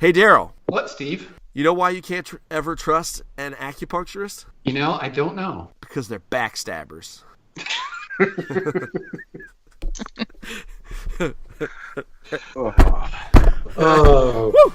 Hey, Darryl. What, Steve? You know why you can't ever trust an acupuncturist? I don't know. Because they're backstabbers. Oh. Woo!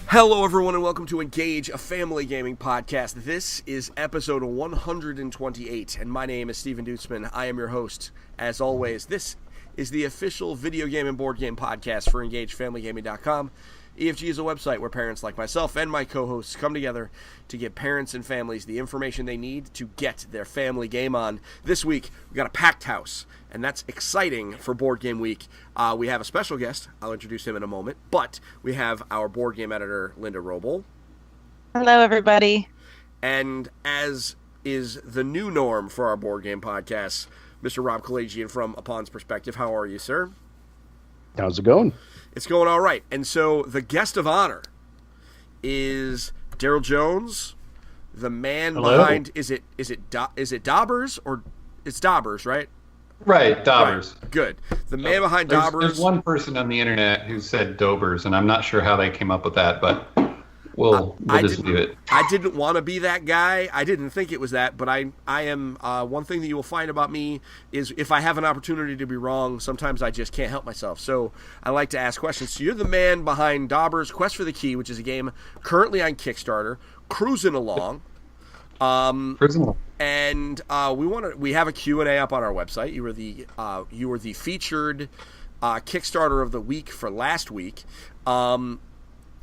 Hello, everyone, and welcome to Engage, a family gaming podcast. This is episode 128, and my name is Stephen Duetzmann. I am your host. As always, this is the official video game and board game podcast for EngageFamilyGaming.com. EFG is a website where parents like myself and my co-hosts come together to give parents and families the information they need to get their family game on. This week, we got a packed house, and that's exciting for Board Game Week. We have a special guest. I'll introduce him in a moment, but we have our board game editor, Linda Wrobel. Hello, everybody. And as is the new norm for our board game podcasts, Mr. Rob Kalajian from Upon's Perspective. How are you, sir? How's it going? It's going all right. And so the guest of honor is Darryl Jones, the man behind. Is it Dobbers or it's Dobbers, right? Right, Dobbers. Right. Good. The man behind Dobbers. There's one person on the internet who said Dobbers, and I'm not sure how they came up with that, but we'll dispute it. I didn't want to be that guy. I didn't think it was that, but I am. One thing that you will find about me is if I have an opportunity to be wrong, sometimes I just can't help myself. So I like to ask questions. So you're the man behind Dobbers Quest for the Key, which is a game currently on Kickstarter, cruising along. And we have a Q&A up on our website. You were the featured Kickstarter of the week for last week.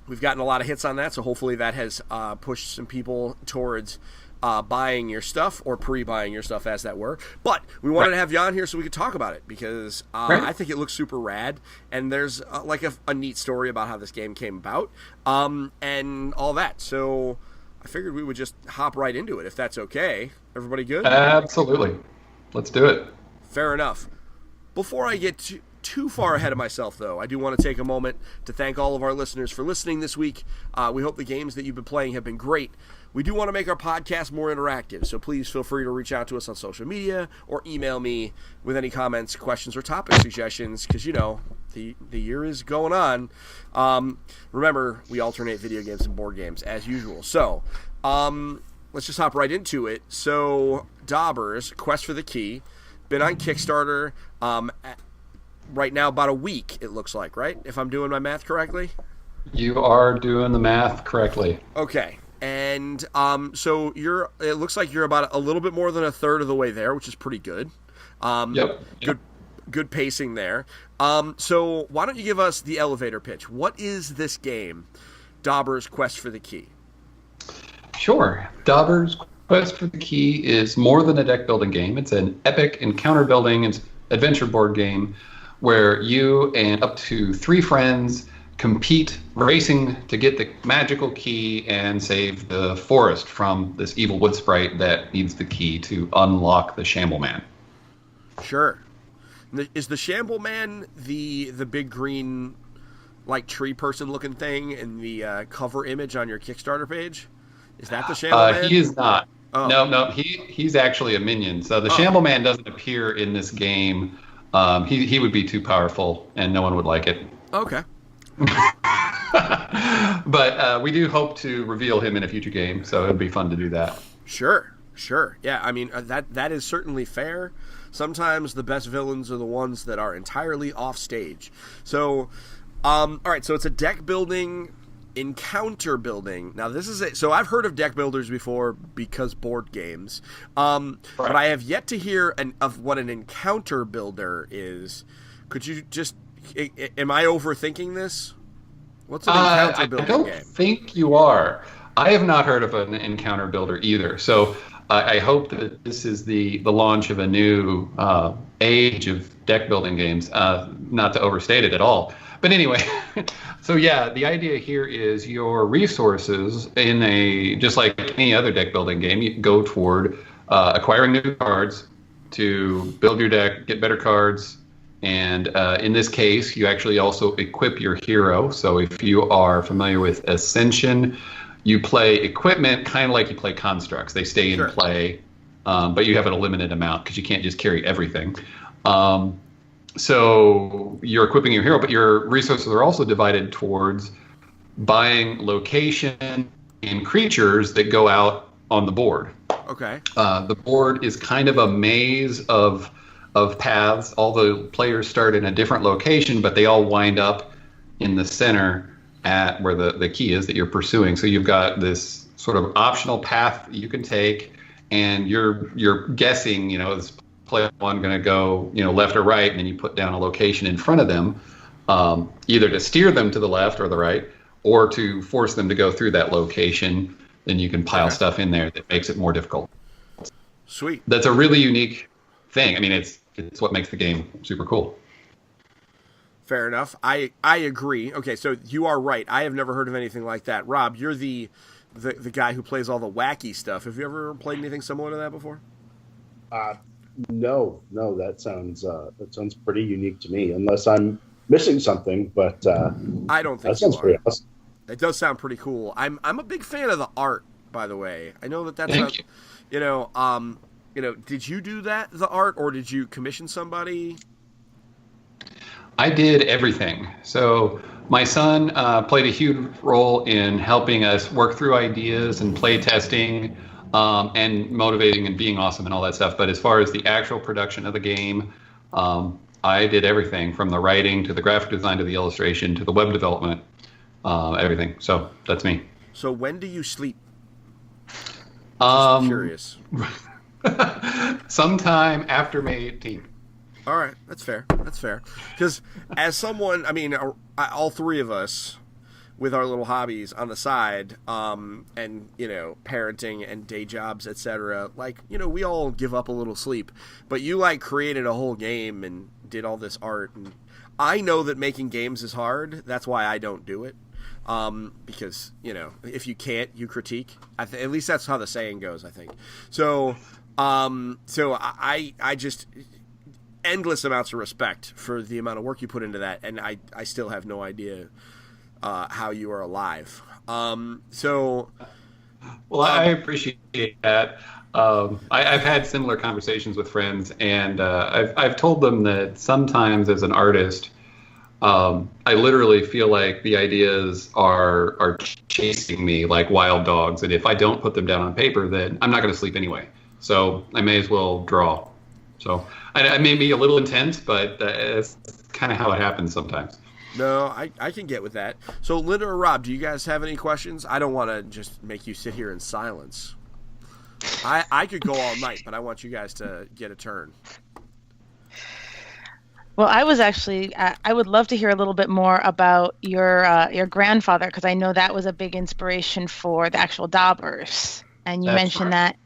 We've gotten a lot of hits on that, so hopefully that has pushed some people towards buying your stuff or pre-buying your stuff, as that were. But we wanted to have you on here so we could talk about it because I think it looks super rad, and there's a neat story about how this game came about and all that. So I figured we would just hop right into it, if that's okay. Everybody good? Absolutely. Let's do it. Fair enough. Before I get too far ahead of myself, though, I do want to take a moment to thank all of our listeners for listening this week. We hope the games that you've been playing have been great. We do want to make our podcast more interactive, so please feel free to reach out to us on social media or email me with any comments, questions, or topic suggestions, because, the year is going on. Remember, we alternate video games and board games, as usual. So, let's just hop right into it. So, Dobbers, Quest for the Key, been on Kickstarter right now about a week, it looks like, right? If I'm doing my math correctly? You are doing the math correctly. Okay. And so it looks like you're about a little bit more than a third of the way there, which is pretty good. Yep. Good pacing there. So why don't you give us the elevator pitch? What is this game, Dobbers Quest for the Key? Sure. Dobbers Quest for the Key is more than a deck building game. It's an epic encounter building and adventure board game where you and up to 3 friends compete, racing to get the magical key and save the forest from this evil wood sprite that needs the key to unlock the Shamble Man. Sure. Is the Shamble Man the big green, tree person looking thing in the cover image on your Kickstarter page? Is that the Shamble Man? He is not. Oh. No. He's actually a minion. So the Shamble Man doesn't appear in this game. He would be too powerful, and no one would like it. Okay. But we do hope to reveal him in a future game, so it would be fun to do that. Sure. Yeah, I mean, that is certainly fair. Sometimes the best villains are the ones that are entirely off stage. So, all right, so it's a deck building, encounter building. Now, this is so I've heard of deck builders before because board games, but I have yet to hear of what an encounter builder is. Could you just, am I overthinking this? What's an encounter building game? I don't think you are. I have not heard of an encounter builder either. So I hope that this is the launch of a new age of deck building games, not to overstate it at all. But anyway, so yeah, the idea here is your resources just like any other deck building game, you go toward acquiring new cards to build your deck, get better cards, and in this case, you actually also equip your hero. So if you are familiar with Ascension, you play equipment kind of like you play constructs. They stay in play but you have a limited amount because you can't just carry everything. So you're equipping your hero, but your resources are also divided towards buying location and creatures that go out on the board. Okay. The board is kind of a maze of paths. All the players start in a different location, but they all wind up in the center at where the key is that you're pursuing. So you've got this sort of optional path you can take, and you're guessing, is player one going to go, left or right, and then you put down a location in front of them, either to steer them to the left or the right, or to force them to go through that location. Then you can pile stuff in there that makes it more difficult. Sweet. That's a really unique thing. I mean, it's what makes the game super cool. Fair enough. I agree. Okay, so you are right. I have never heard of anything like that. Rob, you're the guy who plays all the wacky stuff. Have you ever played anything similar to that before? No, that sounds pretty unique to me, unless I'm missing something. But I don't think that sounds pretty awesome. It does sound pretty cool. I'm a big fan of the art, by the way. I know that's Thank you. Did you do the art, or did you commission somebody? I did everything. So my son played a huge role in helping us work through ideas and play testing, and motivating and being awesome and all that stuff. But as far as the actual production of the game, I did everything from the writing to the graphic design to the illustration to the web development, everything. So that's me. So when do you sleep? I'm curious. Sometime after May 18th. All right, that's fair. Because as someone, all three of us, with our little hobbies on the side, and parenting and day jobs, etc. We all give up a little sleep. But you created a whole game and did all this art, and I know that making games is hard. That's why I don't do it. Because if you can't, you critique. At least that's how the saying goes, I think. So I just endless amounts of respect for the amount of work you put into that, and I still have no idea how you are alive. Well, I appreciate that. I've had similar conversations with friends, and I've told them that sometimes as an artist, I literally feel like the ideas are chasing me like wild dogs, and if I don't put them down on paper, then I'm not going to sleep anyway. So I may as well draw. So I may be a little intense, but it's kind of how it happens sometimes. No, I can get with that. So Linda or Rob, do you guys have any questions? I don't want to just make you sit here in silence. I could go all night, but I want you guys to get a turn. Well, I would love to hear a little bit more about your grandfather, because I know that was a big inspiration for the actual Dobbers, and you mentioned that.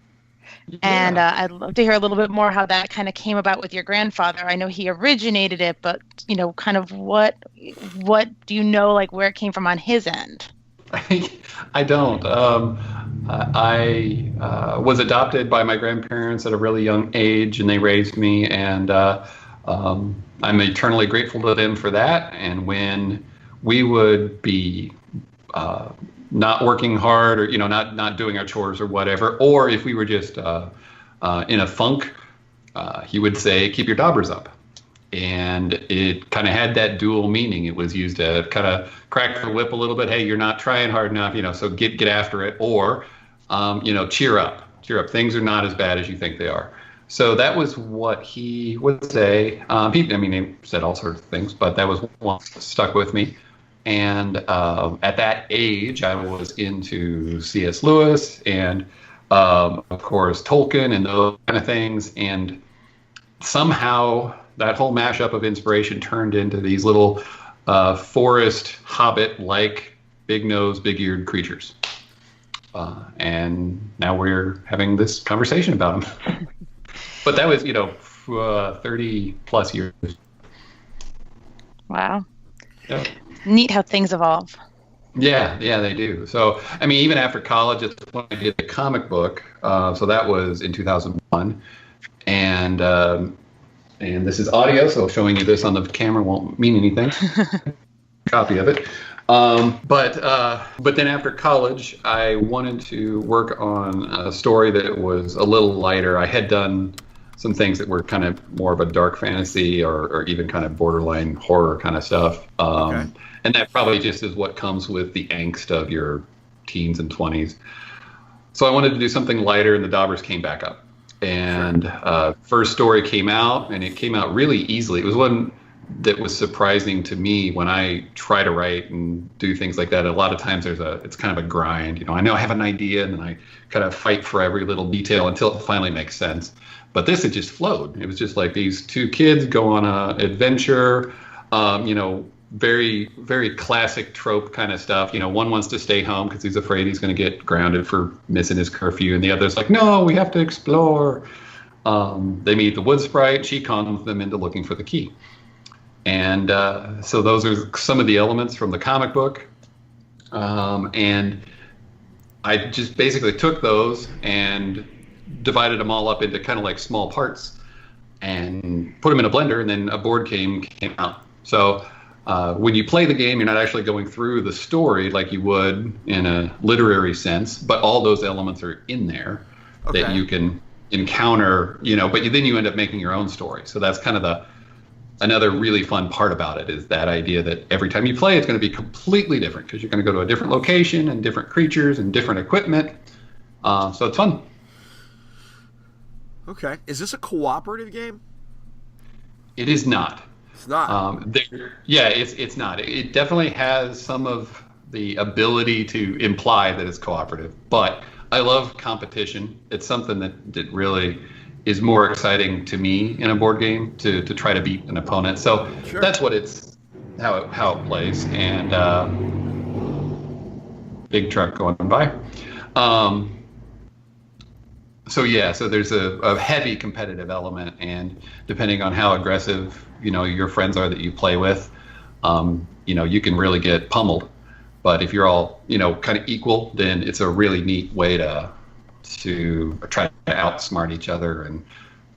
Yeah. And I'd love to hear a little bit more how that kind of came about with your grandfather. I know he originated it, but kind of what do you know, where it came from on his end? I don't. I was adopted by my grandparents at a really young age, and they raised me, and I'm eternally grateful to them for that. And when we would be not working hard, or not doing our chores or whatever, or if we were just in a funk, he would say, "Keep your Dobbers up," and it kind of had that dual meaning. It was used to kind of crack the whip a little bit. Hey, you're not trying hard enough, so get after it, or cheer up. Things are not as bad as you think they are. So that was what he would say. He said all sorts of things, but that was one that stuck with me. And at that age, I was into C.S. Lewis and, of course, Tolkien and those kind of things. And somehow that whole mashup of inspiration turned into these little forest hobbit-like big-nosed, big-eared creatures. And now we're having this conversation about them. But that was, 30-plus years. Wow. Yeah. Neat how things evolve. Yeah, they do. So, even after college, that's when I did the comic book. So that was in 2001. And this is audio, so showing you this on the camera won't mean anything. Copy of it. But then after college, I wanted to work on a story that was a little lighter. I had done some things that were kind of more of a dark fantasy or even kind of borderline horror kind of stuff. Okay. And that probably just is what comes with the angst of your teens and 20s. So I wanted to do something lighter, and the Dobbers came back up. And first story came out, and it came out really easily. It was one that was surprising to me when I try to write and do things like that. A lot of times it's kind of a grind. You know, I know I have an idea, and then I kind of fight for every little detail until it finally makes sense. But this, it just flowed. It was just like these two kids go on an adventure, very, very classic trope kind of stuff. You know, one wants to stay home because he's afraid he's going to get grounded for missing his curfew. And the other's like, no, we have to explore. They meet the wood sprite. She cons them into looking for the key. And so those are some of the elements from the comic book. And I just basically took those and divided them all up into kind of like small parts and put them in a blender, and then a board game came out. So when you play the game, you're not actually going through the story like you would in a literary sense, but all those elements are in there that you can encounter, but then you end up making your own story. So that's kind of another really fun part about it, is that idea that every time you play, it's going to be completely different because you're going to go to a different location and different creatures and different equipment. So it's fun. Okay. Is this a cooperative game? It is not. It's not. It's not. It definitely has some of the ability to imply that it's cooperative, but I love competition. It's something that really is more exciting to me in a board game, to try to beat an opponent. So Sure. That's what how it plays. And big truck going by. So there's a heavy competitive element, and depending on how aggressive your friends are that you play with, you can really get pummeled. But if you're all kind of equal, then it's a really neat way to try to outsmart each other and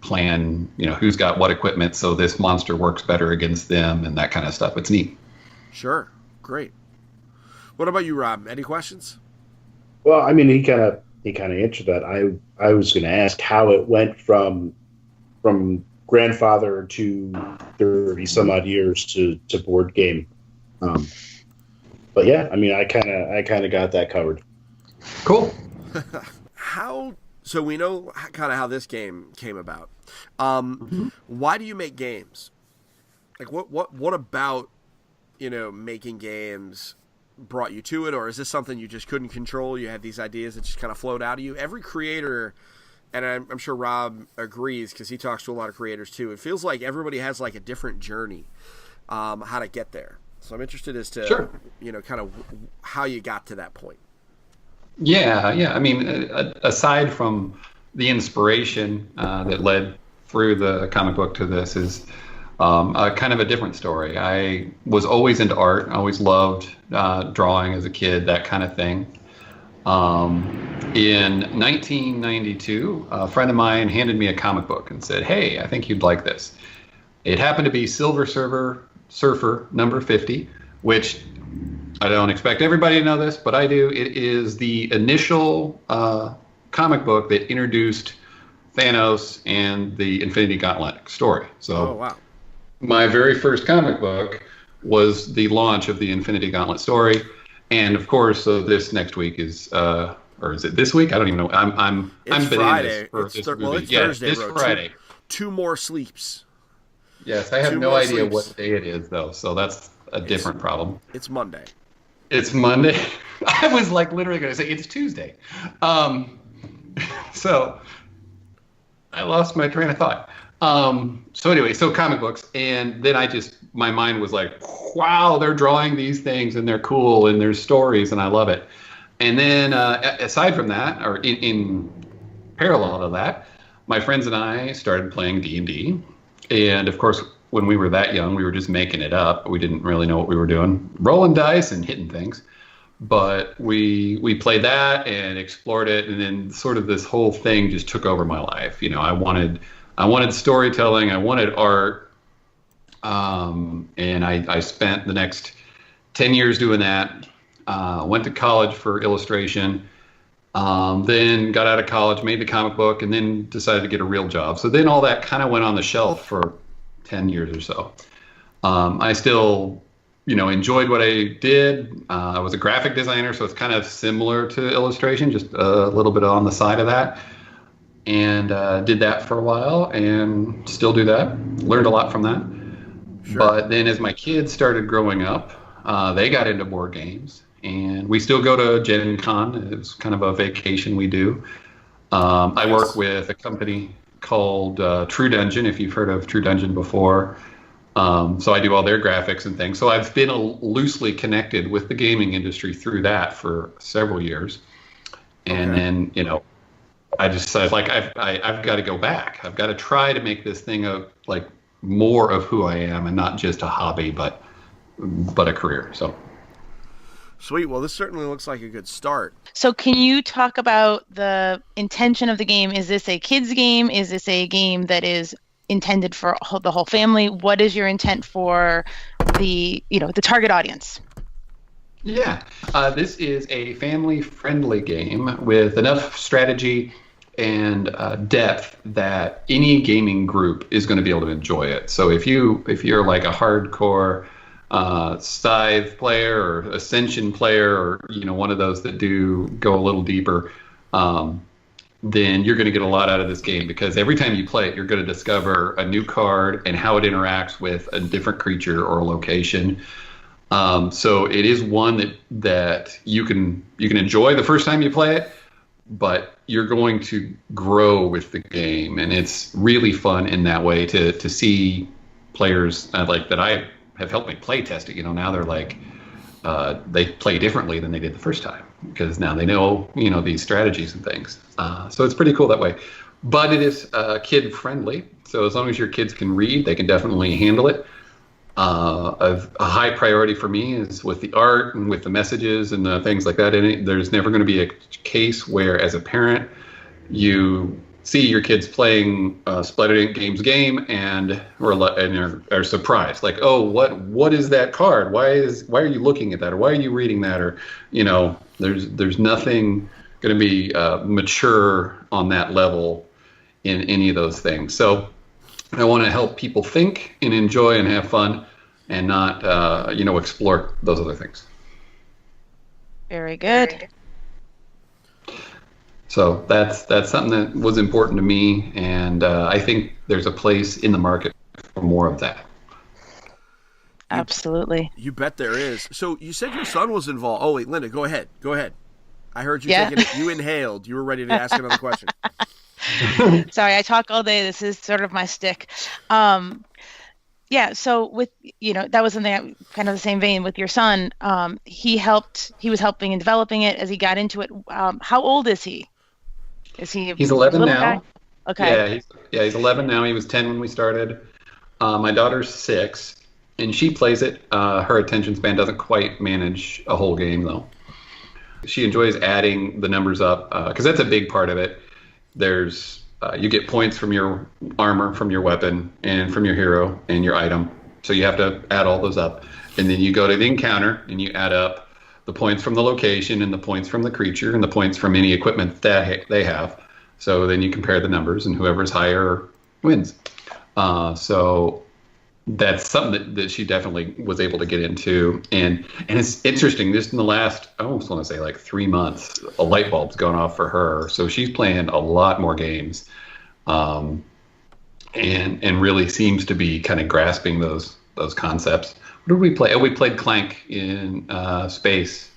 plan who's got what equipment, so this monster works better against them and that kind of stuff. It's neat. Sure. Great. What about you, Rob? Any questions? Well, I mean, he kind of answered that. I was going to ask how it went from grandfather to 30 some odd years to board game. But yeah, I mean, I kind of got that covered. Cool. So we know kind of how this game came about. Why do you make games? Like what about making games brought you to it, or is this something you just couldn't control? You had these ideas that just kind of flowed out of you. Every creator, and I'm sure Rob agrees because he talks to a lot of creators too, it feels like everybody has like a different journey how to get there. So I'm interested as to Sure. Kind of how you got to that point. Yeah. I mean, aside from the inspiration that led through the comic book to this, is kind of a different story. I was always into art. I always loved drawing as a kid, that kind of thing. In 1992, a friend of mine handed me a comic book and said, "Hey, I think you'd like this." It happened to be Silver Surfer number 50, which I don't expect everybody to know this, but I do. It is the initial comic book that introduced Thanos and the Infinity Gauntlet story. So, Oh, wow. my very first comic book was the launch of the Infinity Gauntlet story, and of course, so this next week is, or is it this week? I don't even know. I'm Friday. bananas for this movie. It's Thursday, this bro. Friday. Two more sleeps. Yes, I have Two no more idea sleeps. what day it is though, so that's a different problem. It's Monday. It's Monday. I was like literally going to say it's Tuesday. So I lost my train of thought. So anyway, so comic books, and then my mind was like, wow, they're drawing these things and they're cool and there's stories and I love it. And then aside from that, or in parallel to that, my friends and I started playing D&D. And of course, when we were that young, we were just making it up. We didn't really know what we were doing, rolling dice and hitting things. But we played that and explored it, and then sort of this whole thing just took over my life. I wanted storytelling, I wanted art, and I spent the next 10 years doing that. Went to college for illustration. Then got out of college, made the comic book, and then decided to get a real job. So then all that kind of went on the shelf for 10 years or so. I still, enjoyed what I did. I was a graphic designer, so it's kind of similar to illustration, just a little bit on the side of that. And did that for a while and still do that. Learned a lot from that. Sure. But then as my kids started growing up, they got into board games. And we still go to Gen Con. It's kind of a vacation we do. I work with a company called True Dungeon, if you've heard of True Dungeon before. So I do all their graphics and things. So I've been loosely connected with the gaming industry through that for several years. And then, I just said, like, I've got to go back. I've got to try to make this thing more of who I am and not just a hobby, but a career. So. Sweet. Well, this certainly looks like a good start. So can you talk about the intention of the game? Is this a kids game? Is this a game that is intended for the whole family? What is your intent for the target audience? Yeah, this is a family-friendly game with enough strategy and depth that any gaming group is going to be able to enjoy it. So if you're like a hardcore Scythe player or Ascension player, or one of those that do go a little deeper, then you're going to get a lot out of this game, because every time you play it, you're going to discover a new card and how it interacts with a different creature or a location. So it is one that you can enjoy the first time you play it, but you're going to grow with the game, and it's really fun in that way to see players like that I have helped me play test it. Now they're like, they play differently than they did the first time, because now they know, these strategies and things. So it's pretty cool that way. But it is kid friendly. So as long as your kids can read, they can definitely handle it. A high priority for me is with the art and with the messages and the things like that in it. There's never going to be a case where, as a parent, you see your kids playing Splattered Ink Games game and are surprised, like, oh, what is that card? Why are you looking at that, or why are you reading that, or there's nothing going to be mature on that level in any of those things. So I want to help people think and enjoy and have fun, and not explore those other things. Very good. So that's something that was important to me, and I think there's a place in the market for more of that. Absolutely. You bet there is. So you said your son was involved. Oh, wait, Linda, go ahead. I heard you taking it. You inhaled. You were ready to ask another question. Sorry, I talk all day. This is sort of my stick. So with, that was something kind of the same vein with your son. He was helping in developing it as he got into it. How old is he? He's 11 now. Guy? Okay. Yeah, he's 11 now. He was 10 when we started. My daughter's 6, and she plays it. Her attention span doesn't quite manage a whole game, though. She enjoys adding the numbers up, because that's a big part of it. There's you get points from your armor, from your weapon, and from your hero and your item. So you have to add all those up. And then you go to the encounter and you add up the points from the location and the points from the creature and the points from any equipment that they have. So then you compare the numbers, and whoever's higher wins. So that's something that she definitely was able to get into. And it's interesting, just in the last, I almost want to say like 3 months, a light bulb's gone off for her. So she's playing a lot more games, and really seems to be kind of grasping those concepts. What did we play? Oh, we played Clank in space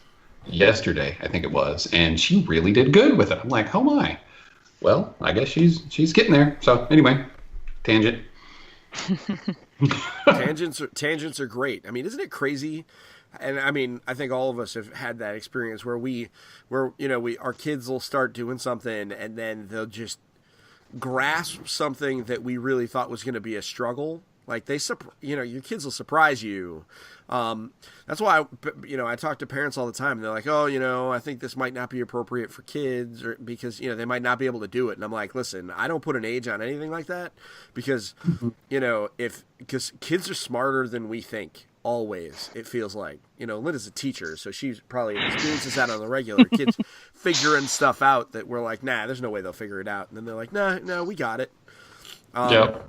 yesterday, I think it was, and she really did good with it. I'm like, oh my. Well, I guess she's getting there. So anyway, tangent. Tangents are great. I mean, isn't it crazy? And I mean, I think all of us have had that experience where our kids will start doing something, and then they'll just grasp something that we really thought was going to be a struggle. Like your kids will surprise you. That's why I talk to parents all the time. And they're like, oh, I think this might not be appropriate for kids, or because they might not be able to do it. And I'm like, listen, I don't put an age on anything like that, because because kids are smarter than we think, always, it feels like. Linda's a teacher, so she probably experiences that on the regular. Kids figuring stuff out that we're like, nah, there's no way they'll figure it out. And then they're like, no, we got it. Yep.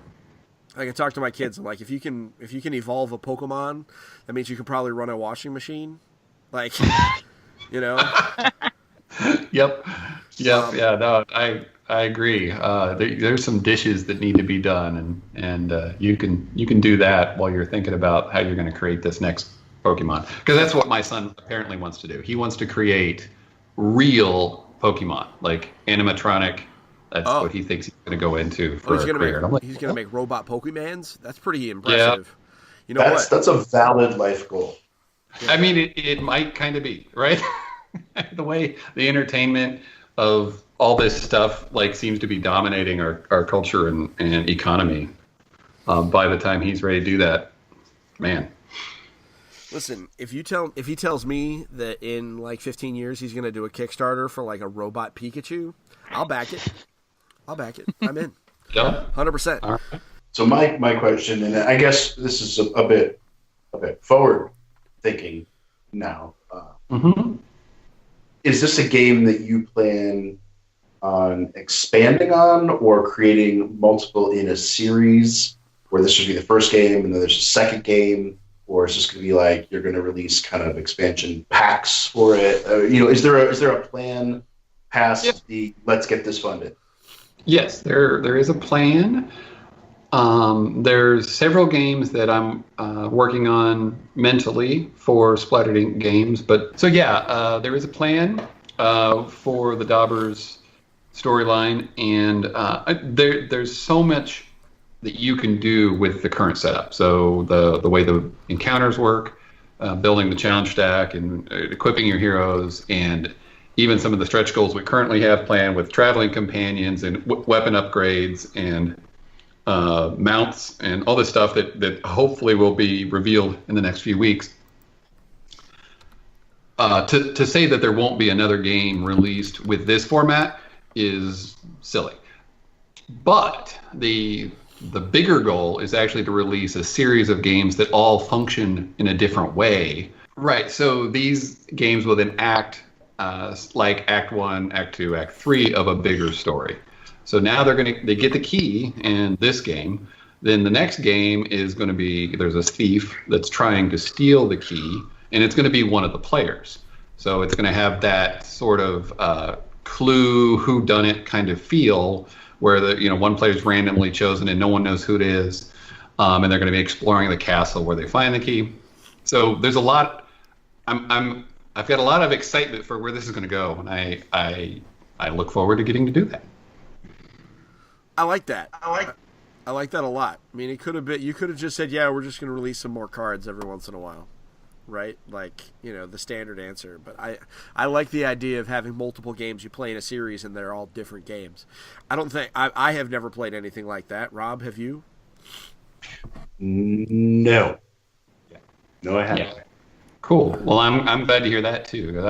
I can talk to my kids. I'm like, if you can evolve a Pokemon, that means you can probably run a washing machine. Like, Yep. Yeah. No, I agree. There's some dishes that need to be done, and you can do that while you're thinking about how you're going to create this next Pokemon. Because that's what my son apparently wants to do. He wants to create real Pokemon, like animatronic. That's what he thinks he's going to go into for a career. He's going to make robot Pokemans? That's pretty impressive. Yeah. That's a valid life goal. I mean, it might kind of be, right? The way the entertainment of all this stuff seems to be dominating our culture and economy. By the time he's ready to do that, man. Listen, if he tells me that in 15 years he's going to do a Kickstarter for a robot Pikachu, I'll back it. I'm in. Yeah. 100%. All right. So my question, and I guess this is a bit forward thinking now. Is this a game that you plan on expanding on, or creating multiple in a series where this would be the first game and then there's a second game, or is this going to be you're going to release kind of expansion packs for it? Is there a plan past the let's get this funded? Yes, there is a plan. There's several games that I'm working on mentally for Splattered Ink games, there is a plan for the Dobbers storyline, and there's so much that you can do with the current setup. So the way the encounters work, building the challenge stack, and equipping your heroes, and even some of the stretch goals we currently have planned with traveling companions and weapon upgrades and mounts and all this stuff that hopefully will be revealed in the next few weeks. To say that there won't be another game released with this format is silly. But the bigger goal is actually to release a series of games that all function in a different way. Right, so these games will then act like Act 1, Act 2, Act 3 of a bigger story. So now they get the key in this game. Then the next game is going to be, there's a thief that's trying to steal the key, and it's going to be one of the players. So it's going to have that sort of Clue, whodunit kind of feel, where one player is randomly chosen and no one knows who it is, and they're going to be exploring the castle where they find the key. So there's a lot. I've got a lot of excitement for where this is going to go, and I look forward to getting to do that. I like that. I like that a lot. I mean, you could have just said, yeah, we're just going to release some more cards every once in a while, right? The standard answer. But I like the idea of having multiple games you play in a series and they're all different games. I have never played anything like that. Rob, have you? No. No, I haven't. Yeah. Cool. Well, I'm glad to hear that too.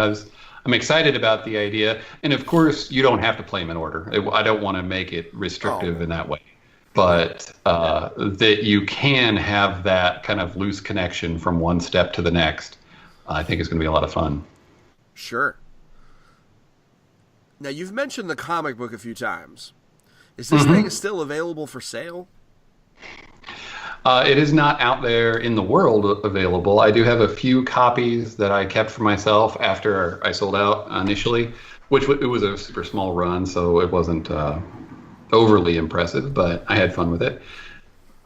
I'm excited about the idea, and of course, you don't have to play them in order. I don't want to make it restrictive in that way, but that you can have that kind of loose connection from one step to the next. I think is going to be a lot of fun. Sure. Now, you've mentioned the comic book a few times. Is this thing still available for sale? It is not out there in the world available. I do have a few copies that I kept for myself after I sold out initially, it was a super small run, so it wasn't overly impressive, but I had fun with it.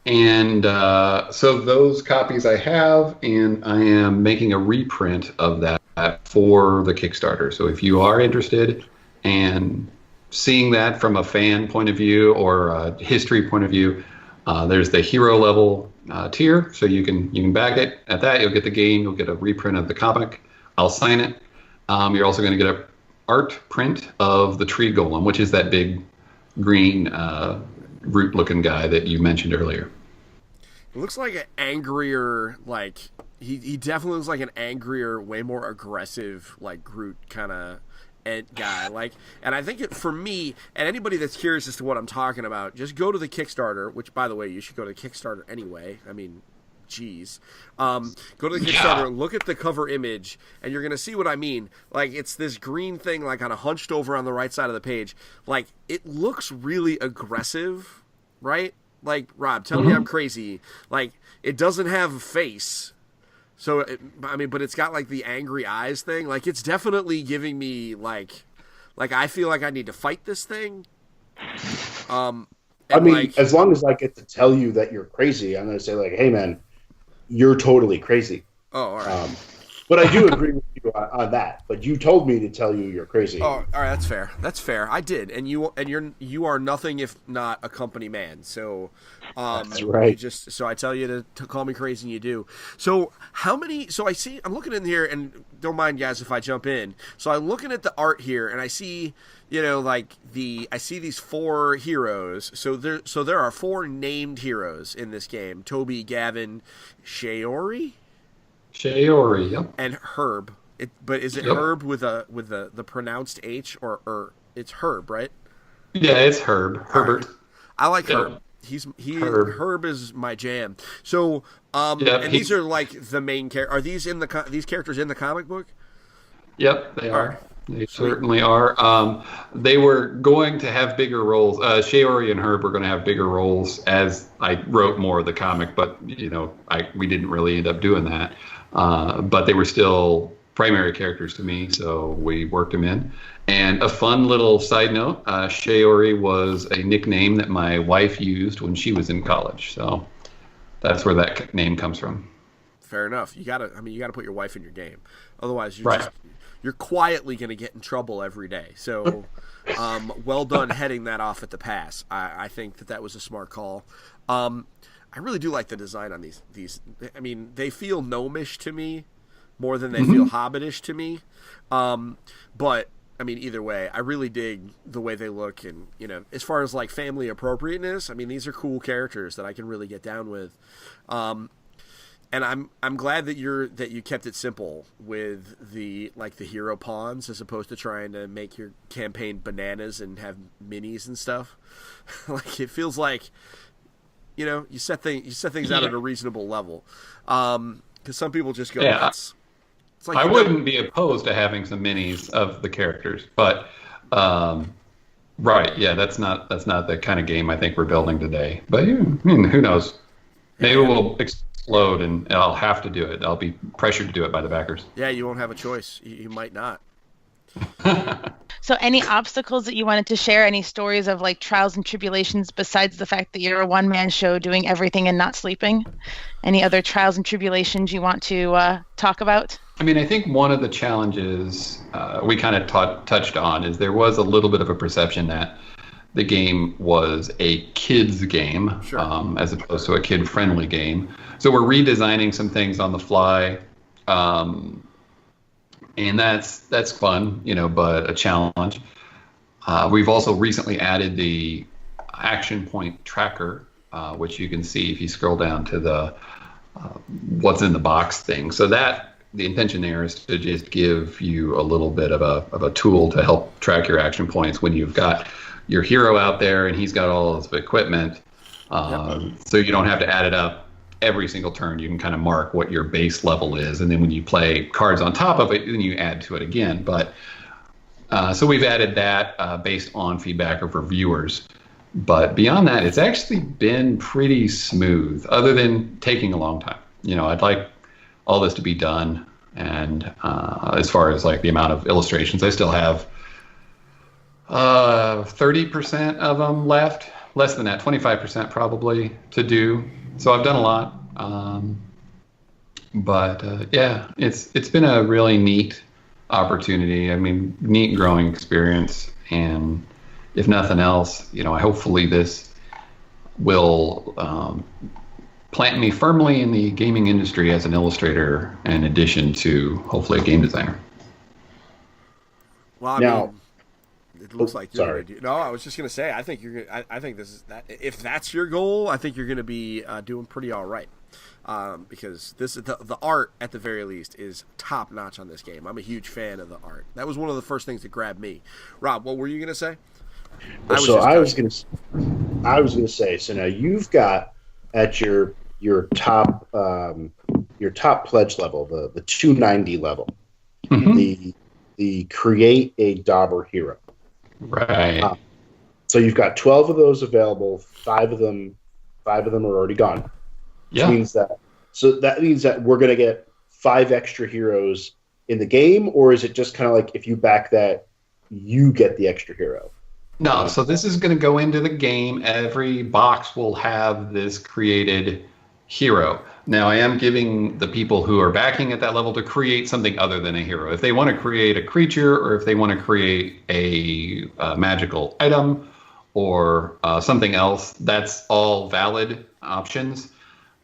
And so those copies I have, and I am making a reprint of that for the Kickstarter. So if you are interested in seeing that from a fan point of view or a history point of view, there's the hero level tier, so you can back it. At that, you'll get the game, you'll get a reprint of the comic. I'll sign it. You're also going to get an art print of the tree golem, which is that big green root-looking guy that you mentioned earlier. It looks like an angrier, he definitely looks like an angrier, way more aggressive, Groot kind of guy. And I think for me, and anybody that's curious as to what I'm talking about, just go to the Kickstarter, which, by the way, you should go to the Kickstarter anyway. I mean, geez. Go to the Kickstarter, look at the cover image, and you're gonna see what I mean. Like, it's this green thing, like, kind of hunched over on the right side of the page. Like, it looks really aggressive, right? Like, Rob, tell me I'm crazy. Like, it doesn't have a face. So, but it's got, like, the angry eyes thing. Like, it's definitely giving me, like I feel like I need to fight this thing. I mean, as long as I get to tell you that you're crazy, I'm going to say, like, hey, man, you're totally crazy. Oh, all right. But I do agree with you on that. But you told me to tell you you're crazy. Oh, all right, that's fair. That's fair. I did, and you are nothing if not a company man. So, that's right. So I tell you to call me crazy, and you do. So how many? So I'm looking in here, and don't mind guys if I jump in. So I'm looking at the art here, and I see, I see these 4 heroes. So there are 4 named heroes in this game: Toby, Gavin, Shaori, yep. and Herb. But is it Herb with the pronounced H or it's Herb, right? Yeah, it's Herb. Herbert. Right. I like Herb. Herb is my jam. So these are like the main character. Are these these characters in the comic book? Yep, they are. They certainly are. They were going to have bigger roles. Shaori and Herb were going to have bigger roles as I wrote more of the comic, but we didn't really end up doing that. But they were still primary characters to me, so we worked them in. And a fun little side note, Shaori was a nickname that my wife used when she was in college, so that's where that name comes from. Fair enough. You gotta put your wife in your game, otherwise you're quietly gonna get in trouble every day. So, well done heading that off at the pass. I think that was a smart call. I really do like the design on these. I mean, they feel gnomish to me more than they feel hobbitish to me. But I mean, either way, I really dig the way they look, and as far as like family appropriateness, I mean, these are cool characters that I can really get down with. And I'm glad that you kept it simple with the hero pawns, as opposed to trying to make your campaign bananas and have minis and stuff. Like, it feels like you set things out at a reasonable level. Because some people just go nuts. It's like, I wouldn't be opposed to having some minis of the characters, but right, yeah, that's not the kind of game I think we're building today. But who knows? Maybe we'll explode, and I'll have to do it. I'll be pressured to do it by the backers. Yeah, you won't have a choice. You might not. So any obstacles that you wanted to share, any stories of like trials and tribulations besides the fact that you're a one-man show doing everything and not sleeping? Any other trials and tribulations you want to talk about? I mean, I think one of the challenges we kind of touched on is there was a little bit of a perception that the game was a kid's game, sure, as opposed to a kid-friendly game. So we're redesigning some things on the fly. And that's fun, but a challenge. We've also recently added the action point tracker, which you can see if you scroll down to the what's in the box thing. So that the intention there is to just give you a little bit of a tool to help track your action points when you've got your hero out there and he's got all his equipment. So you don't have to add it up every single turn. You can kind of mark what your base level is, and then when you play cards on top of it, then you add to it again. But so we've added that based on feedback of reviewers. But beyond that, it's actually been pretty smooth, other than taking a long time. I'd like all this to be done, and as far as like the amount of illustrations, I still have 30% of them left, less than that, 25% probably to do. So I've done a lot, but yeah, it's been a really neat opportunity. I mean, neat growing experience, and if nothing else, hopefully this will plant me firmly in the gaming industry as an illustrator, in addition to hopefully a game designer. Well, I mean, it looks like you're sorry. No, I was just gonna say, I think you're. I think this is that. If that's your goal, I think you're gonna be doing pretty all right. Because this is the art at the very least is top notch on this game. I'm a huge fan of the art. That was one of the first things that grabbed me. Rob, what were you gonna say? I was gonna say. So now you've got at your your top pledge level, the 290 level, the create a Dobber hero. Right. So you've got 12 of those available. Five of them are already gone. Which means that we're going to get 5 extra heroes in the game, or is it just kind of like if you back that, you get the extra hero? No, so this is going to go into the game. Every box will have this created hero. Now, I am giving the people who are backing at that level to create something other than a hero. If they want to create a creature, or if they want to create a magical item, or something else, that's all valid options.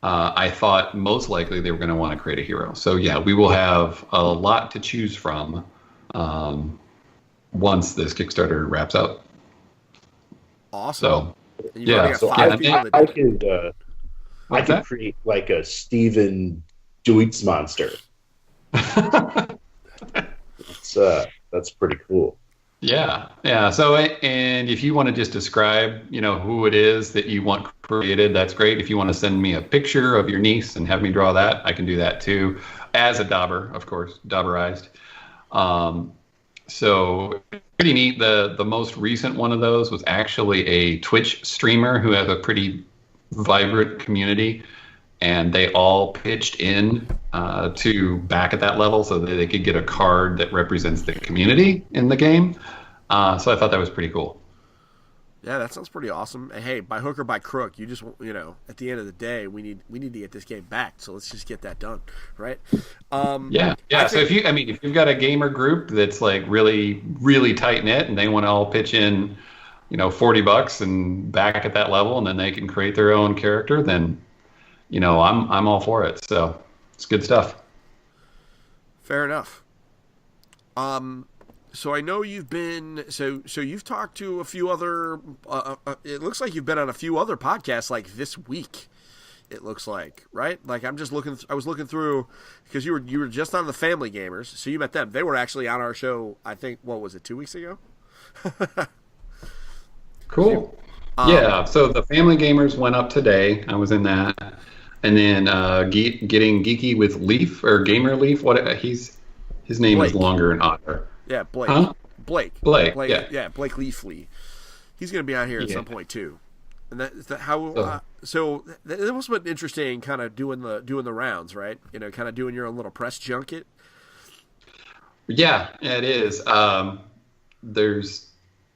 I thought most likely they were going to want to create a hero. So yeah, we will have a lot to choose from once this Kickstarter wraps up. Awesome. So yeah, so I could create like a Steven Duetzmann monster. That's pretty cool. Yeah. So, and if you want to just describe, who it is that you want created, that's great. If you want to send me a picture of your niece and have me draw that, I can do that too, as a Dobber, of course, Dobberized. So pretty neat. The most recent one of those was actually a Twitch streamer who has a pretty vibrant community, and they all pitched in to back at that level so that they could get a card that represents the community in the game. So I thought that was pretty cool. Yeah, that sounds pretty awesome. And hey, by hook or by crook, you just, at the end of the day, we need to get this game back. So let's just get that done, right? Yeah. So if you've got a gamer group that's like really, really tight knit, and they want to all pitch in, $40 and back at that level, and then they can create their own character, then, I'm all for it. So it's good stuff. Fair enough. So I know you've been so you've talked to a few other. It looks like you've been on a few other podcasts like this week. It looks like, right? Like I'm just looking. I was looking through because you were just on the Family Gamers, so you met them. They were actually on our show. I think what was it, 2 weeks ago? Cool. Yeah. So the Family Gamers went up today. I was in that, and then getting geeky with Leaf or Gamer Leaf. His name Blake. Is longer and odder. Yeah, Blake. Huh? Blake. Yeah. Blake Leafley. He's going to be out here at some point too. And so that must have been interesting, kind of doing the rounds, right? Kind of doing your own little press junket. Yeah, it is. There's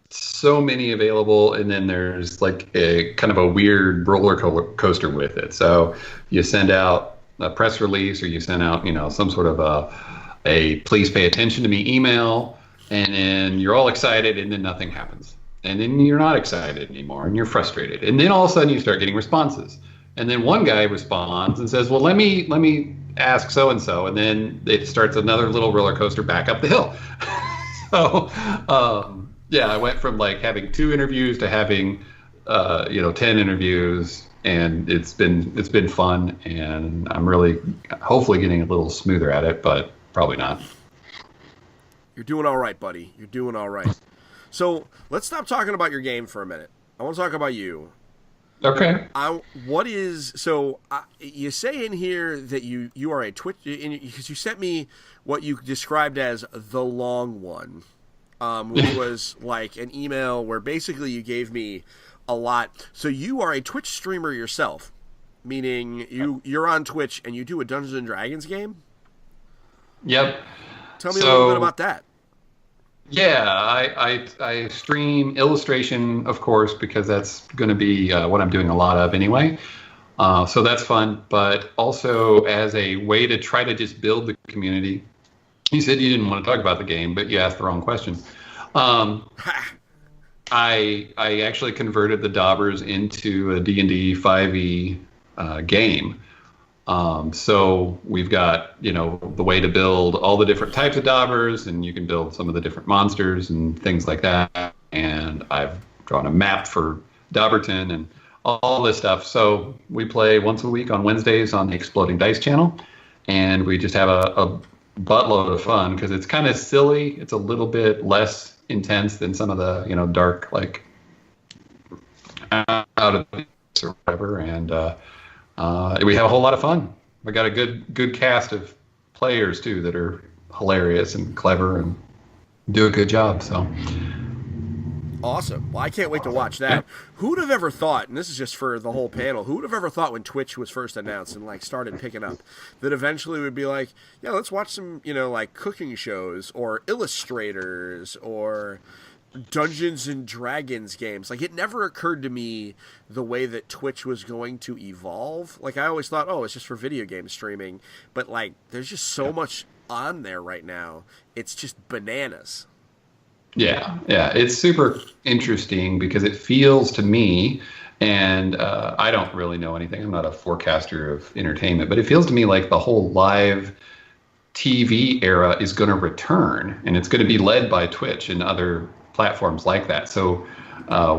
so many available, and then there's like a kind of a weird roller coaster with it. So you send out a press release, or you send out some sort of a please pay attention to me email, and then you're all excited, and then nothing happens, and then you're not excited anymore, and you're frustrated, and then all of a sudden you start getting responses, and then one guy responds and says, well, let me ask so and so, and then it starts another little roller coaster back up the hill. So yeah, I went from like having 2 interviews to having 10 interviews, and it's been fun, and I'm really hopefully getting a little smoother at it, but probably not. You're doing all right, buddy. You're doing all right. So let's stop talking about your game for a minute. I want to talk about you. Okay. You say in here that you are a Twitch, because you sent me what you described as the long one, which was like an email where basically you gave me a lot. So you are a Twitch streamer yourself, meaning you're on Twitch and you do a Dungeons and Dragons game? Yep. Tell me a little bit about that. Yeah, I stream illustration, of course, because that's going to be what I'm doing a lot of anyway. So that's fun, but also as a way to try to just build the community. You said you didn't want to talk about the game, but you asked the wrong question. I actually converted the Dobbers into a D&D 5e game. So we've got, the way to build all the different types of Dobbers, and you can build some of the different monsters and things like that. And I've drawn a map for Dobberton and all this stuff. So we play once a week on Wednesdays on the Exploding Dice channel, and we just have a buttload of fun because it's kind of silly. It's a little bit less intense than some of the, dark, like out of the or whatever. And we have a whole lot of fun. We got a good cast of players too that are hilarious and clever and do a good job. So awesome. Well, I can't wait to watch that. Who would have ever thought, and this is just for the whole panel, who would have ever thought when Twitch was first announced and like started picking up, that eventually we'd be like, yeah, let's watch some, like cooking shows or illustrators or Dungeons and Dragons games. Like, it never occurred to me the way that Twitch was going to evolve. Like, I always thought, oh, it's just for video game streaming. But, like, there's just so much on there right now. It's just bananas. Yeah. It's super interesting because it feels to me, and I don't really know anything. I'm not a forecaster of entertainment, but it feels to me like the whole live TV era is going to return, and it's going to be led by Twitch and other platforms like that. So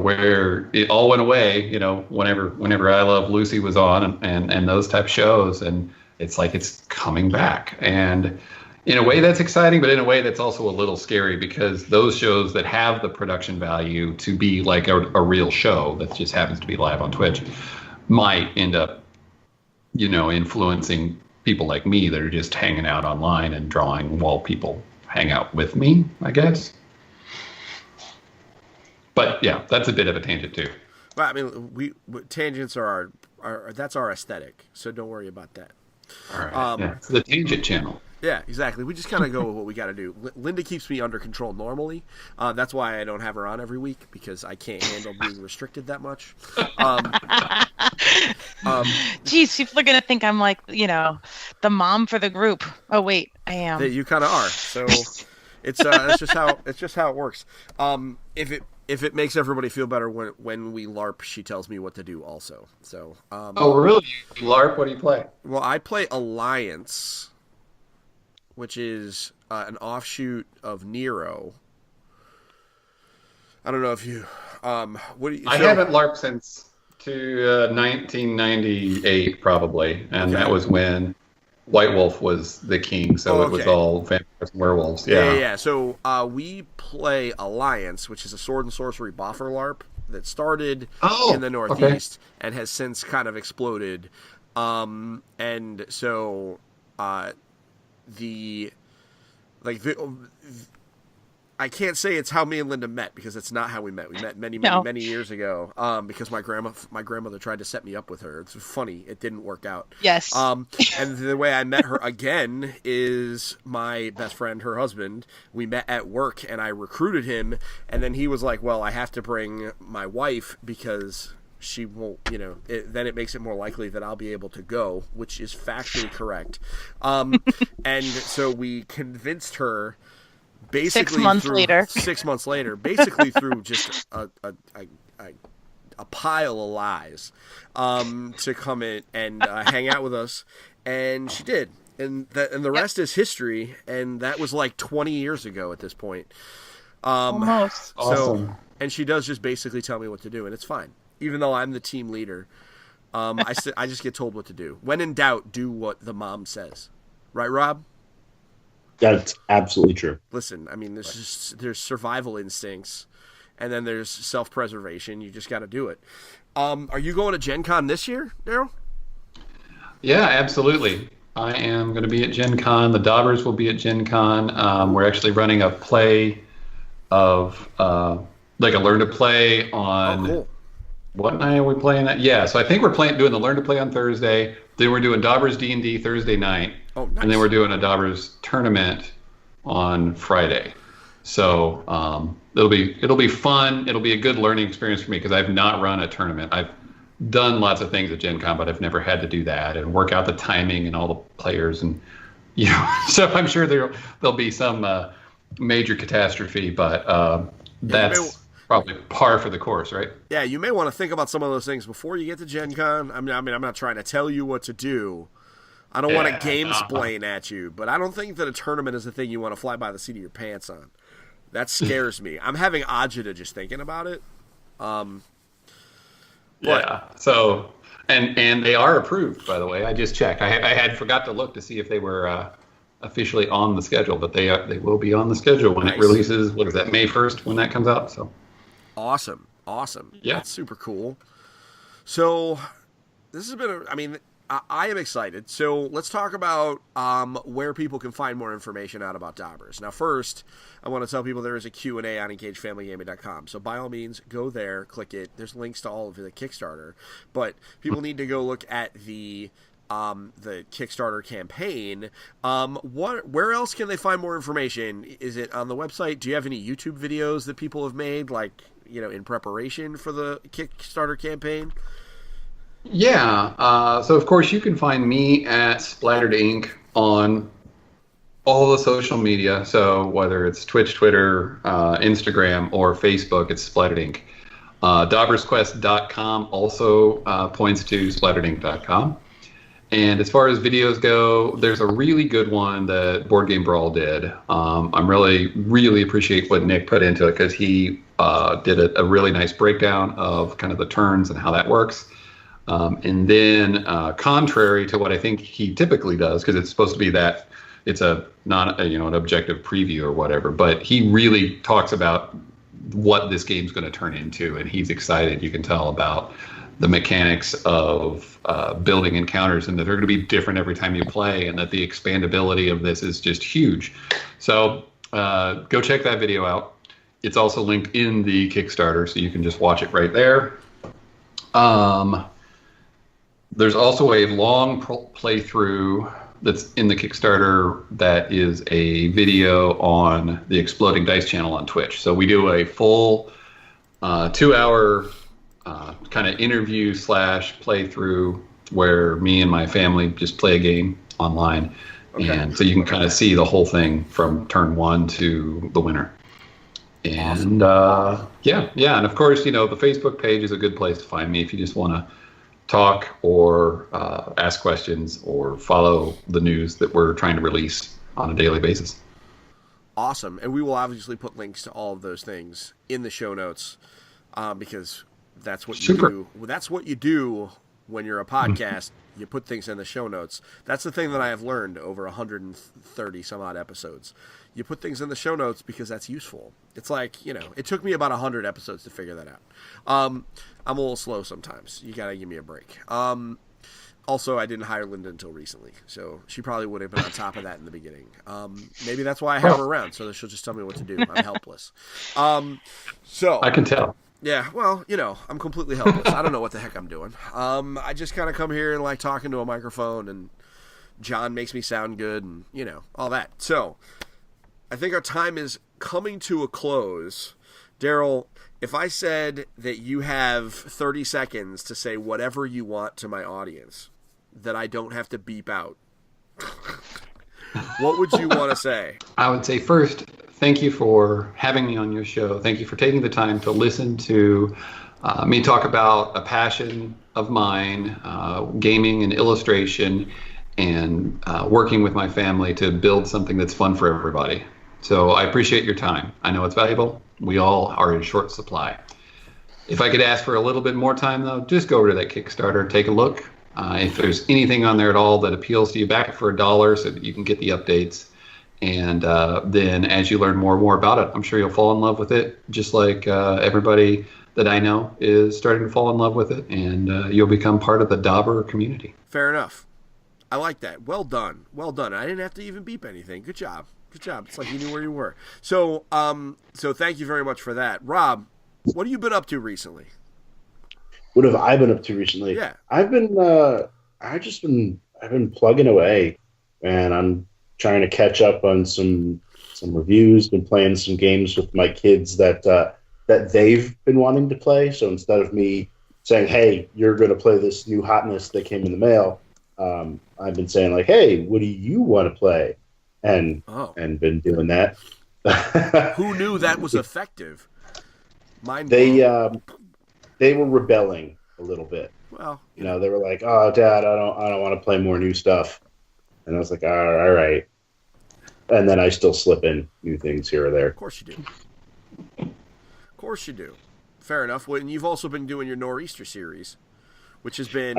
where it all went away, whenever I Love Lucy was on and those type of shows, and it's like it's coming back. And in a way that's exciting, but in a way that's also a little scary, because those shows that have the production value to be like a real show that just happens to be live on Twitch might end up, influencing people like me that are just hanging out online and drawing while people hang out with me, I guess. But yeah, that's a bit of a tangent too. Well, I mean, tangents are that's our aesthetic, so don't worry about that. All right. It's the tangent channel. Yeah, exactly. We just kind of go with what we got to do. Linda keeps me under control normally. That's why I don't have her on every week, because I can't handle being restricted that much. Geez, people are gonna think I'm like, the mom for the group. Oh wait, I am. You kind of are. So it's just how it works. If it makes everybody feel better when we LARP, she tells me what to do also. So. Oh really? You LARP? What do you play? Well, I play Alliance, which is an offshoot of Nero. I don't know if you. I haven't LARPed since 1998 probably, and that was when White Wolf was the king, so it was all vampires and werewolves. Yeah. So we play Alliance, which is a sword and sorcery boffer LARP that started in the Northeast and has since kind of exploded. And so I can't say it's how me and Linda met, because it's not how we met. We met many years ago, because my grandmother tried to set me up with her. It's funny, it didn't work out. Yes. And the way I met her again is my best friend, her husband. We met at work, and I recruited him, and then he was like, "Well, I have to bring my wife because she won't, then it makes it more likely that I'll be able to go," which is factually correct. And so we convinced her. Basically, 6 months later. 6 months later, basically through just a pile of lies, to come in and hang out with us, and she did, and the rest is history. And that was like 20 years ago at this point. Almost. Awesome. So, and she does just basically tell me what to do, and it's fine, even though I'm the team leader. I just get told what to do. When in doubt, do what the mom says. Right, Rob? That's absolutely true. Listen, I mean, there's survival instincts, and then there's self-preservation. You just got to do it. Are you going to Gen Con this year, Darryl? Yeah, absolutely. I am going to be at Gen Con. The Dobbers will be at Gen Con. We're actually running a play of, like a Learn to Play on... Oh, cool. What night are we playing that? Yeah, so I think we're doing the Learn to Play on Thursday. Then we're doing Dobbers D&D Thursday night. Oh, nice. And then we're doing a Dobbers tournament on Friday. So it'll be fun. It'll be a good learning experience for me, because I've not run a tournament. I've done lots of things at Gen Con, but I've never had to do that and work out the timing and all the players, and so I'm sure there'll be some major catastrophe, but that's probably par for the course, right? Yeah, you may want to think about some of those things before you get to Gen Con. I mean, I'm not trying to tell you what to do. I don't want to game-splain at you, but I don't think that a tournament is a thing you want to fly by the seat of your pants on. That scares me. I'm having agita just thinking about it. Yeah. So, and they are approved, by the way. I just checked. I had forgot to look to see if they were officially on the schedule, but they will be on the schedule when it releases. What is that, May 1st, when that comes out? So. Awesome. Yeah. That's super cool. So, this has been I am excited. So let's talk about where people can find more information out about Dobbers. Now, first, I want to tell people there is a Q&A on EngageFamilyGaming.com. So by all means, go there, click it. There's links to all of the Kickstarter. But people need to go look at the Kickstarter campaign. Where else can they find more information? Is it on the website? Do you have any YouTube videos that people have made, like, in preparation for the Kickstarter campaign? Yeah. So, of course, you can find me at Splattered Inc. on all the social media. So whether it's Twitch, Twitter, Instagram, or Facebook, it's Splattered Inc. Dobbersquest.com also points to splatteredinc.com. And as far as videos go, there's a really good one that Board Game Brawl did. I'm really appreciate what Nick put into it, because he did a really nice breakdown of kind of the turns and how that works. And then, contrary to what I think he typically does, because it's supposed to be that it's an objective preview or whatever, but he really talks about what this game's going to turn into, and he's excited. You can tell about the mechanics of building encounters, and that they're going to be different every time you play, and that the expandability of this is just huge. So go check that video out. It's also linked in the Kickstarter, so you can just watch it right there. There's also a long playthrough that's in the Kickstarter that is a video on the Exploding Dice channel on Twitch. So we do a full 2-hour kind of interview / playthrough where me and my family just play a game online. Okay. And so you can kind of see the whole thing from turn 1 to the winner. And awesome. And of course, the Facebook page is a good place to find me if you just want to talk or ask questions or follow the news that we're trying to release on a daily basis. Awesome. And we will obviously put links to all of those things in the show notes, because that's what you do. That's what you do when you're a podcast. You put things in the show notes. That's the thing that I have learned over 130 some odd episodes. You put things in the show notes because that's useful. It's like, it took me about 100 episodes to figure that out. I'm a little slow sometimes. You got to give me a break. Also, I didn't hire Linda until recently, so she probably would have been on top of that in the beginning. Maybe that's why I have her around, so that she'll just tell me what to do. I'm helpless. So I can tell. Yeah, well, I'm completely helpless. I don't know what the heck I'm doing. I just kind of come here and like talking to a microphone, and John makes me sound good, and all that. So I think our time is coming to a close. Darryl, if I said that you have 30 seconds to say whatever you want to my audience that I don't have to beep out, what would you want to say? I would say first, thank you for having me on your show. Thank you for taking the time to listen to me talk about a passion of mine, gaming and illustration, and working with my family to build something that's fun for everybody. So I appreciate your time. I know it's valuable. We all are in short supply. If I could ask for a little bit more time, though, just go over to that Kickstarter, take a look. If there's anything on there at all that appeals to you, back it for $1 so that you can get the updates. And then as you learn more and more about it, I'm sure you'll fall in love with it, just like everybody that I know is starting to fall in love with it, and you'll become part of the Dobber community. Fair enough. I like that. Well done. Well done. I didn't have to even beep anything. Good job. Good job. It's like you knew where you were. So thank you very much for that. Rob, what have you been up to recently? What have I been up to recently? Yeah. I've been plugging away, and I'm trying to catch up on some reviews. Been playing some games with my kids that they've been wanting to play. So instead of me saying, "Hey, you're going to play this new hotness that came in the mail," I've been saying like, "Hey, what do you want to play?" And been doing that. Who knew that was effective? They were rebelling a little bit. Well, they were like, "Oh, Dad, I don't want to play more new stuff." And I was like, all right. And then I still slip in new things here or there. Of course you do. Of course you do. Fair enough. Well, and you've also been doing your Nor'easter series, which has been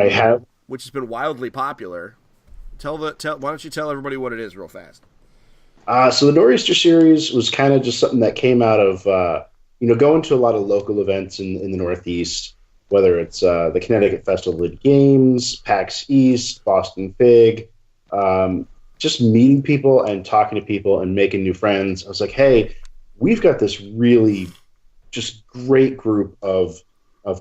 wildly popular. Why don't you tell everybody what it is real fast? So the Nor'easter series was kind of just something that came out of going to a lot of local events in the Northeast whether it's the Connecticut Festival of Games, PAX East, Boston Fig, just meeting people and talking to people and making new friends. I was like, hey, we've got this really just great group of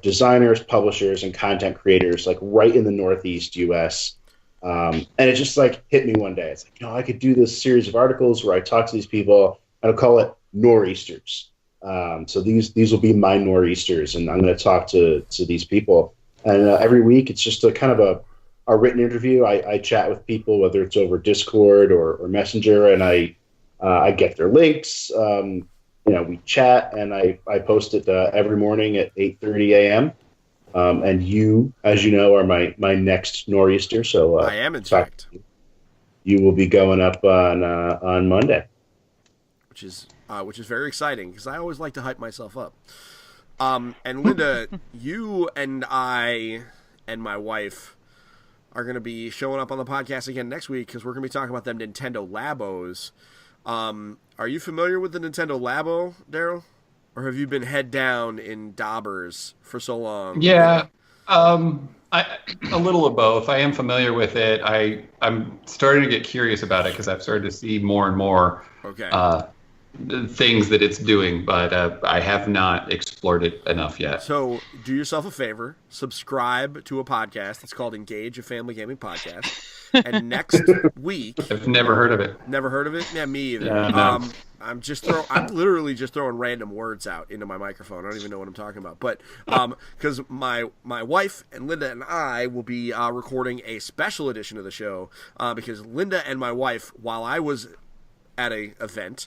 designers, publishers, and content creators, like right in the Northeast U.S. And it just like hit me one day. It's like, I could do this series of articles where I talk to these people, and I'll call it Nor'easters. So these will be my Nor'easters, and I'm going to talk to these people. And every week, it's just a kind of a written interview. I chat with people, whether it's over Discord or Messenger, and I get their links. We chat, and I post it every morning at 8:30 a.m. And you, as you know, are my next Nor'easter. So I am, in fact. You will be going up on Monday, which is very exciting because I always like to hype myself up. And Linda, you and I and my wife are going to be showing up on the podcast again next week because we're going to be talking about them Nintendo Labos. Are you familiar with the Nintendo Labo, Darryl? Or have you been head down in Dobbers for so long? Yeah, a little of both. I am familiar with it. I'm starting to get curious about it because I've started to see more and more things that it's doing, but I have not explored it enough yet. So do yourself a favor, subscribe to a podcast. It's called Engage, a family gaming podcast. And next week, I've never heard of it. Never heard of it? Yeah, me either. Yeah, no. I'm literally just throwing random words out into my microphone. I don't even know what I'm talking about. But because my wife and Linda and I will be recording a special edition of the show because Linda and my wife, while I was at a event,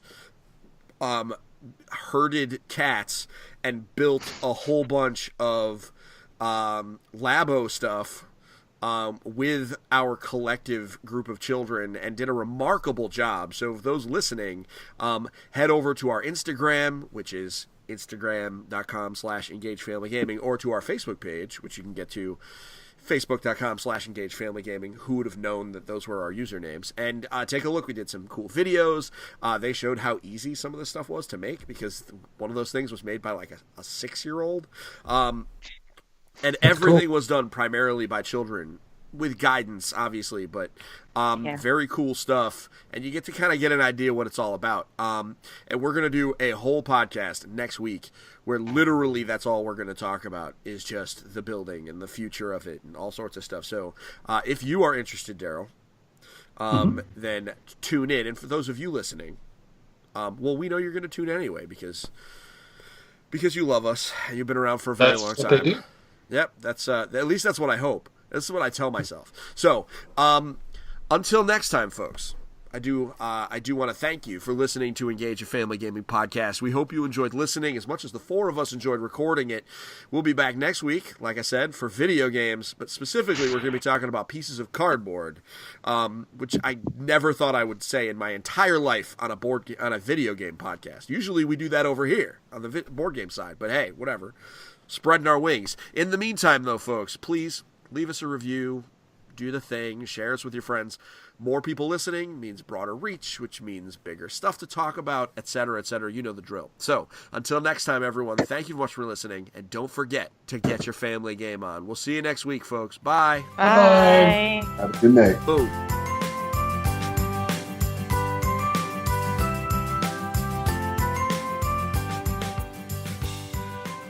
herded cats and built a whole bunch of Labo stuff with our collective group of children and did a remarkable job. So for those listening, head over to our Instagram, which is instagram.com/engagefamilygaming, or to our Facebook page, which you can get to facebook.com/engagefamilygaming. Who would have known that those were our usernames? And take a look. We did some cool videos. They showed how easy some of this stuff was to make because one of those things was made by like a 6-year-old. And everything was done primarily by children with guidance, obviously, but very cool stuff. And you get to kind of get an idea what it's all about. And we're going to do a whole podcast next week where literally that's all we're going to talk about is just the building and the future of it and all sorts of stuff. So if you are interested, Darryl, then tune in. And for those of you listening, well, we know you're going to tune in anyway because you love us and you've been around for a very long time. They do. Yep, that's at least that's what I hope. This is what I tell myself. So, until next time, folks, I do want to thank you for listening to Engage, a Family Gaming Podcast. We hope you enjoyed listening as much as the four of us enjoyed recording it. We'll be back next week, like I said, for video games, but specifically we're going to be talking about pieces of cardboard, which I never thought I would say in my entire life on a video game podcast. Usually we do that over here on the board game side, but hey, whatever. Spreading our wings. In the meantime, though, folks, please leave us a review, do the thing, share us with your friends. More people listening means broader reach, which means bigger stuff to talk about, etc., etc. You know the drill. So, until next time, everyone, thank you much for listening, and don't forget to get your family game on. We'll see you next week, folks. Bye. Bye. Have a good night. Boom.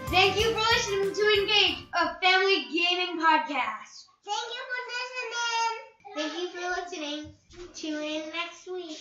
Thank you for listening to Engage, a family gaming podcast. Thank you for listening. Thank you for listening. Tune in next week.